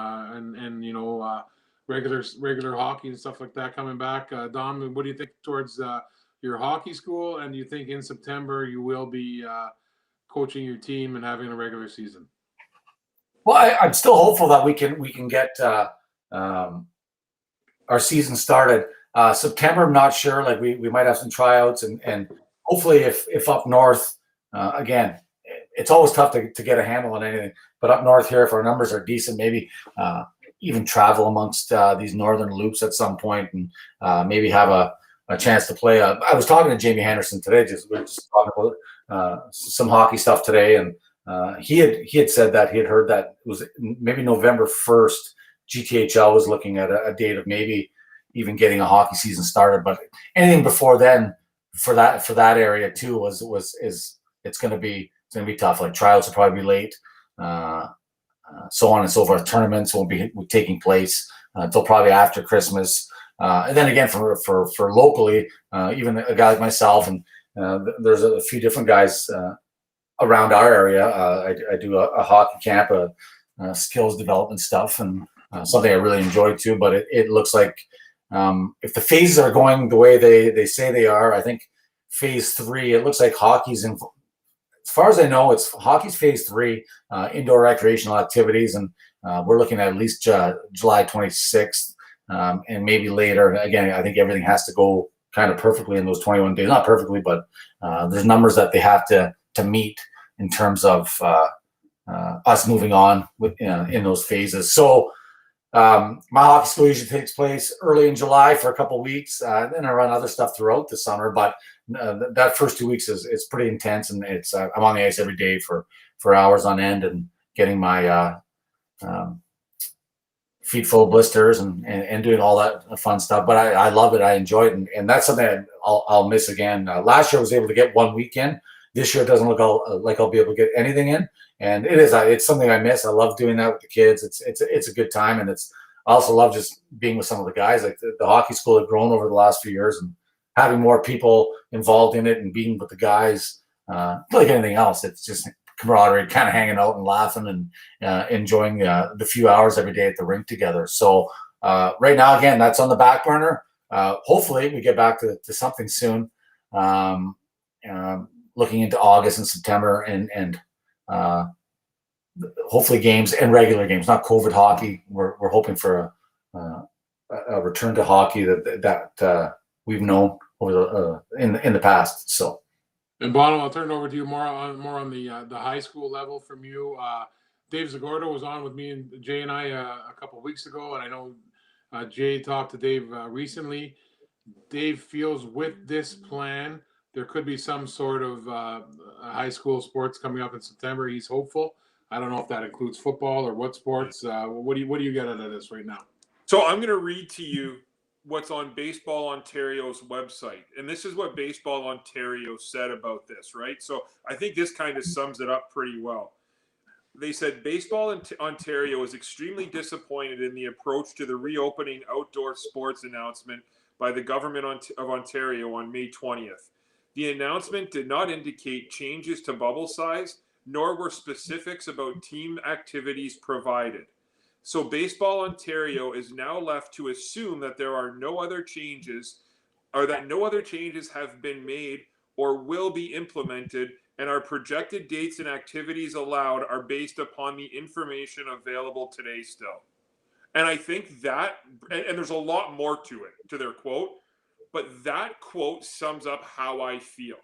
regular hockey and stuff like that coming back. Dom, what do you think towards your hockey school? And do you think in September you will be coaching your team and having a regular season? Well, I'm still hopeful that we can get our season started. September, I'm not sure. Like we might have some tryouts, and hopefully, if up north, again, it's always tough to get a handle on anything. But up north here, if our numbers are decent, maybe even travel amongst these northern loops at some point, and maybe have a chance to play. I was talking to Jamie Henderson today. We were just talking about some hockey stuff today, and he had said that he had heard that it was maybe November 1st. GTHL was looking at a date of maybe even getting a hockey season started, but anything before then for that area too it's going to be tough. Like tryouts will probably be late, so on and so forth. Tournaments won't be taking place until probably after Christmas, and then again for locally, even a guy like myself, and there's a few different guys around our area. I do a hockey camp, skills development stuff, and something I really enjoy too. But it looks like if the phases are going the way they say they are, I think phase 3, it looks like hockey's in. As far as I know, hockey's phase 3, indoor recreational activities, and we're looking at least July 26th, and maybe later. Again, I think everything has to go kind of perfectly in those 21 days. Not perfectly, but there's numbers that they have to meet in terms of us moving on in those phases. So my hockey school usually takes place early in July for a couple of weeks, and then I run other stuff throughout the summer. But that first 2 weeks is pretty intense, and it's I'm on the ice every day for hours on end, and getting my feet full of blisters and doing all that fun stuff. But I love it. I enjoy it, and that's something I'll miss again. Last year I was able to get 1 weekend. This year it doesn't look like I'll be able to get anything in, and it's something I miss. I love doing that with the kids. It's a good time, and I also love just being with some of the guys. Like the hockey school had grown over the last few years, and having more people involved in it and being with the guys, like anything else, it's just camaraderie, kind of hanging out and laughing and enjoying the few hours every day at the rink together. So right now, again, that's on the back burner. Hopefully we get back to something soon. looking into August and September and hopefully games and regular games, not COVID hockey. We're hoping for a return to hockey that we've known over in the past. So. And Bono, I'll turn it over to you more on the high school level from you. Dave Zagordo was on with me and Jay and I a couple of weeks ago, and I know Jay talked to Dave recently. Dave feels with this plan there could be some sort of high school sports coming up in September. He's hopeful. I don't know if that includes football or what sports. What do you get out of this right now? So I'm going to read to you what's on Baseball Ontario's website. And this is what Baseball Ontario said about this, right? So I think this kind of sums it up pretty well. They said Baseball Ontario is extremely disappointed in the approach to the reopening outdoor sports announcement by the Government of Ontario on May 20th. The announcement did not indicate changes to bubble size, nor were specifics about team activities provided. So Baseball Ontario is now left to assume that there are no other changes, or that no other changes have been made or will be implemented, and our projected dates and activities allowed are based upon the information available today still. And I think that, and there's a lot more to it, to their quote, but that quote sums up how I feel.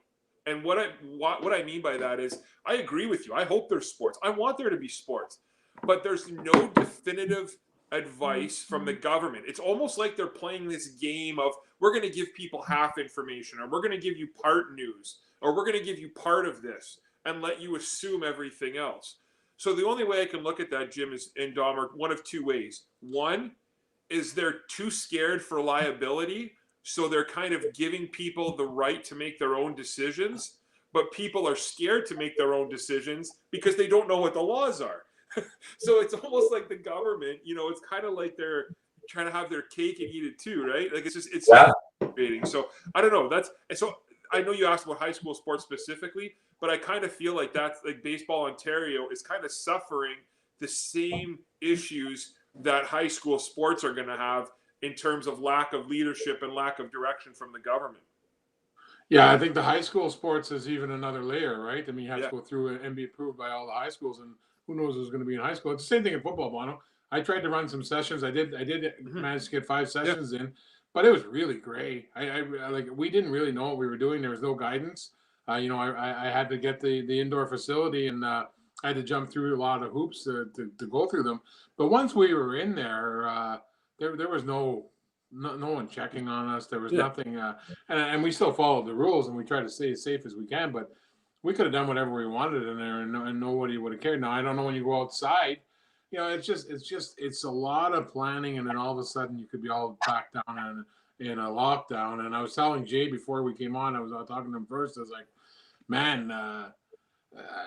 And what I mean by that is, I agree with you. I hope there's sports. I want there to be sports. But there's no definitive advice from the government. It's almost like they're playing this game of, we're going to give people half information, or we're going to give you part news, or we're going to give you part of this and let you assume everything else. So the only way I can look at that, Jim, is, and Dom, are one of two ways. One is they're too scared for liability, so they're kind of giving people the right to make their own decisions, but people are scared to make their own decisions because they don't know what the laws are. So it's almost like the government, it's kind of like they're trying to have their cake and eat it too, right? Like it's debating. So I don't know. So I know you asked about high school sports specifically, but I kind of feel like that's like Baseball Ontario is kind of suffering the same issues that high school sports are going to have in terms of lack of leadership and lack of direction from the government. Yeah, I think the high school sports is even another layer, right? I mean, you have to go through and be approved by all the high schools, and who knows who's going to be in high school. It's the same thing in football, Bono. I tried to run some sessions. I did manage to get 5 sessions in, but it was really gray. I like, we didn't really know what we were doing. There was no guidance. I had to get the indoor facility, and I had to jump through a lot of hoops to go through them. But once we were in there, there was no one checking on us. There was nothing, and we still followed the rules, and we tried to stay as safe as we can. But we could have done whatever we wanted in there, and nobody would have cared. Now I don't know when you go outside, it's a lot of planning, and then all of a sudden you could be all back down in a lockdown. And I was telling Jay before we came on, I was talking to him first. I was like, man,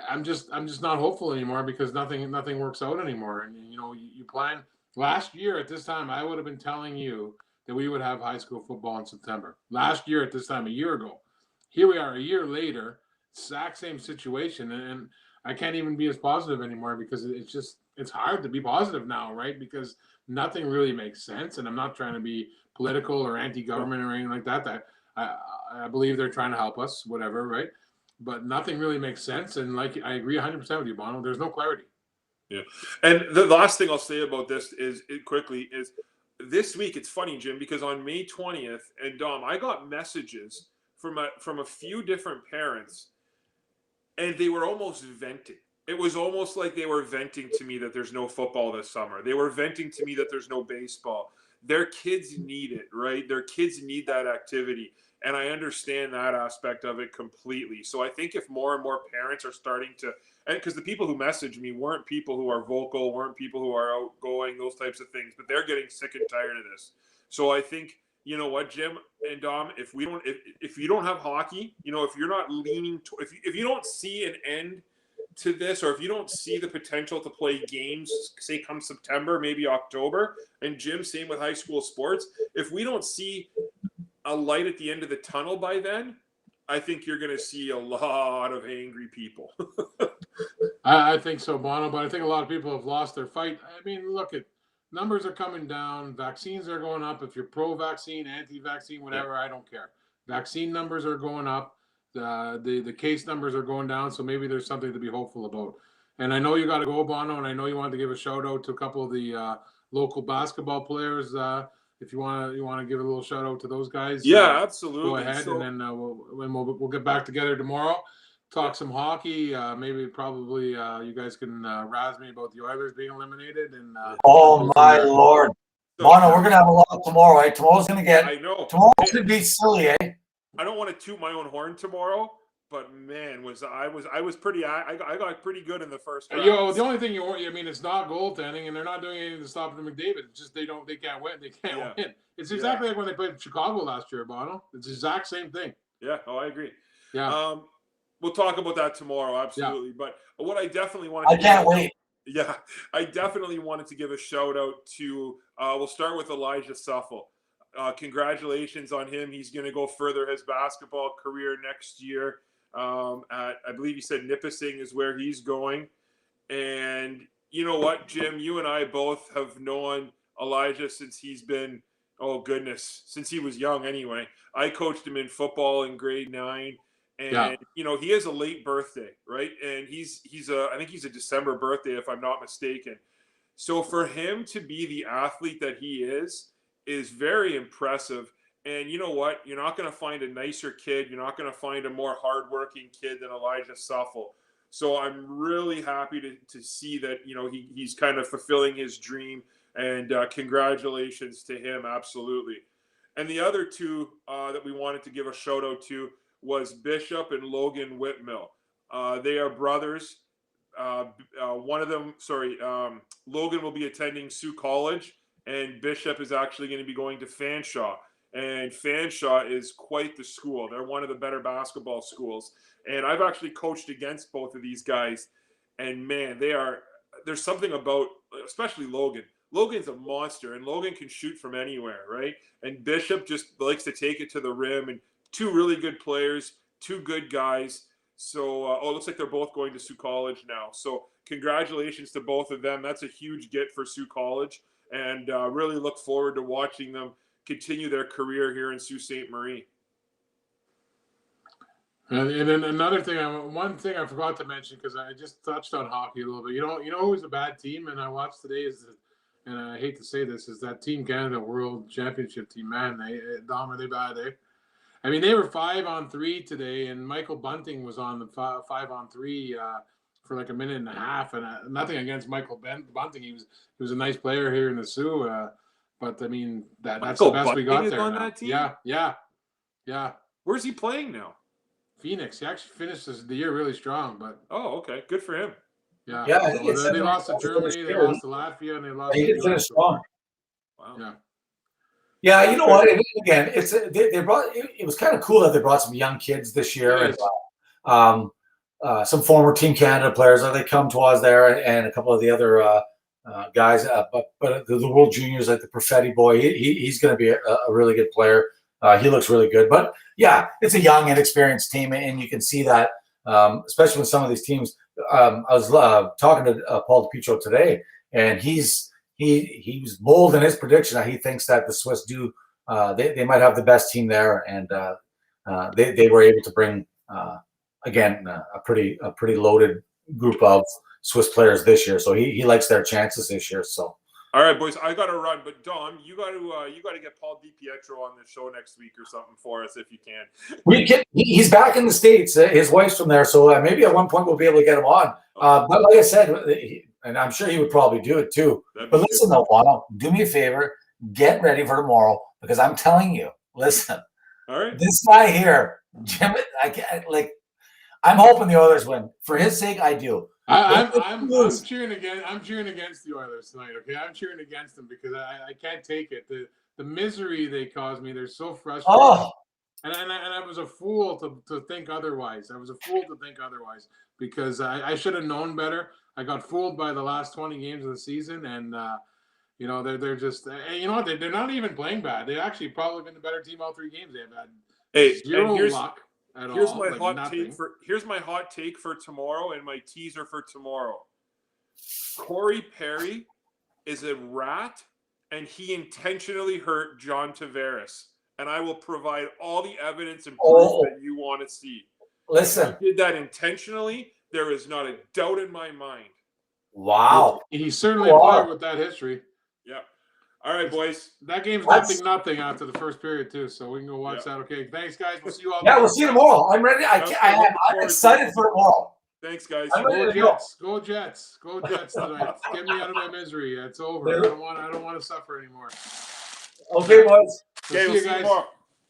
I'm just not hopeful anymore because nothing works out anymore. And you plan. Last year at this time, I would have been telling you that we would have high school football in September. Last year at this time, a year ago. Here we are a year later, exact same situation. And I can't even be as positive anymore because it's hard to be positive now, right? Because nothing really makes sense. And I'm not trying to be political or anti-government or anything like that. I believe they're trying to help us, whatever, right? But nothing really makes sense. And like, I agree 100% with you, Bono. There's no clarity. Yeah. And the last thing I'll say about this is this week, it's funny, Jim, because on May 20th, and Dom, I got messages from a few different parents, and they were almost venting. It was almost like they were venting to me that there's no football this summer. They were venting to me that there's no baseball. Their kids need it, right? Their kids need that activity. And I understand that aspect of it completely. So I think if more and more parents are starting to, and because the people who messaged me weren't people who are vocal, weren't people who are outgoing, those types of things, but they're getting sick and tired of this. So I think, you know what, Jim and Dom, if you don't have hockey, if you're not leaning to, if you don't see an end to this, or if you don't see the potential to play games, say come September, maybe October, and Jim, same with high school sports, if we don't see a light at the end of the tunnel by then, I think you're going to see a lot of angry people. I think so, Bono, but I think a lot of people have lost their fight. I mean, look, numbers are coming down. Vaccines are going up. If you're pro-vaccine, anti-vaccine, whatever, I don't care. Vaccine numbers are going up. The case numbers are going down, so maybe there's something to be hopeful about. And I know you got to go, Bono, and I know you wanted to give a shout out to a couple of the local basketball players. If you want to give a little shout out to those guys, Yeah, absolutely. Go ahead, and then we'll get back together tomorrow, talk some hockey. Maybe probably you guys can razz me about the Oilers being eliminated. And oh my Lord, Bono, we're gonna have a lot tomorrow. Right? Tomorrow's gonna get. I know. Tomorrow's gonna be silly, eh? I don't want to toot my own horn tomorrow, but man, I got pretty good in the first round. The only thing it's not goaltending, and they're not doing anything to stop the McDavid. It's just they can't win. They can't win. It's exactly like when they played Chicago last year, Bono. It's the exact same thing. Yeah, I agree. Yeah. We'll talk about that tomorrow, absolutely. Yeah. But what I definitely wanted I can't wait. Yeah, I definitely wanted to give a shout out to we'll start with Elijah Suffel. Congratulations on him. He's going to go further his basketball career next year. I believe he said Nipissing is where he's going. And you know what, Jim? You and I both have known Elijah since he's been, since he was young anyway. I coached him in football in grade 9. And, he has a late birthday, right? And I think he's a December birthday, if I'm not mistaken. So for him to be the athlete that he is very impressive. And you know what? You're not going to find a nicer kid. You're not going to find a more hardworking kid than Elijah Suffel. So I'm really happy to see that, he's kind of fulfilling his dream. And congratulations to him, absolutely. And the other two that we wanted to give a shout out to was Bishop and Logan Whitmill. They are brothers. One of them, Logan will be attending Sault College, and Bishop is actually going to be going to Fanshawe. And Fanshawe is quite the school. They're one of the better basketball schools. And I've actually coached against both of these guys. And man, there's something about, especially Logan. Logan's a monster, and Logan can shoot from anywhere, right? And Bishop just likes to take it to the rim. And two really good players, two good guys. So, it looks like they're both going to Sault College now. So congratulations to both of them. That's a huge get for Sault College. And really look forward to watching them continue their career here in Sault Ste. Marie. And then another thing, one thing I forgot to mention, because I just touched on hockey a little bit. You know who's a bad team, and I watched today and I hate to say this, is that Team Canada World Championship team. Man, Dom, are they bad, eh? I mean, they were 5-on-3 today, and Michael Bunting was on the 5-on-3 for like a minute and a half. And nothing against Michael Bunting; he was a nice player here in the Sioux. But I mean, that's the best we got there. On now. that team? Yeah. Where's he playing now? Phoenix. He actually finished the year really strong. But okay, good for him. Yeah. So they lost to Germany, they lost to Latvia, and they lost. He did finish strong. Wow. Yeah. Yeah, you know what? Again, they brought. It was kind of cool that they brought some young kids this year, and some former Team Canada players. They come to us there, and a couple of the other guys. But the World Juniors, like the Perfetti boy, he's going to be a really good player. He looks really good. But yeah, it's a young, inexperienced team, and you can see that, especially with some of these teams. I was talking to Paul DiPietro today, and he was bold in his prediction that he thinks that the Swiss they might have the best team there, and they were able to bring again a pretty loaded group of Swiss players this year. So he likes their chances this year. So all right, boys, I got to run, but Dom, you got to get Paul DiPietro on the show next week or something for us if you can. He's back in the States. His wife's from there, so maybe at one point we'll be able to get him on. But like I said, and I'm sure he would probably do it too. But listen, though, Bono, do me a favor, get ready for tomorrow, because I'm telling you, listen, all right, this guy here, Jim, I'm hoping the Oilers win. For his sake, I do. I'm cheering against the Oilers tonight. Okay, I'm cheering against them because I can't take it. The misery they cause me. They're so frustrating. Oh. And I was a fool to think otherwise. I was a fool to think otherwise because I should have known better. I got fooled by the last 20 games of the season, and they're just you know what, they're not even playing bad. They've actually probably been the better team all 3 games. They've had zero luck. Here's my hot take for tomorrow and my teaser for tomorrow. Corey Perry is a rat, and he intentionally hurt John Tavares. And I will provide all the evidence and proof that you want to see. Listen. He did that intentionally. There is not a doubt in my mind. Wow. He's certainly a player with that history. Yeah. All right, boys. That game's nothing after the first period too, so we can go watch that. Okay, thanks, guys. We'll see you all. Yeah, we'll see you tomorrow. I'm ready. I'm excited for tomorrow. Thanks, guys. Go Jets. Go Jets. Go Jets tonight. Get me out of my misery. It's over. I don't want to suffer anymore. Okay, boys. Okay, we'll see you guys tomorrow.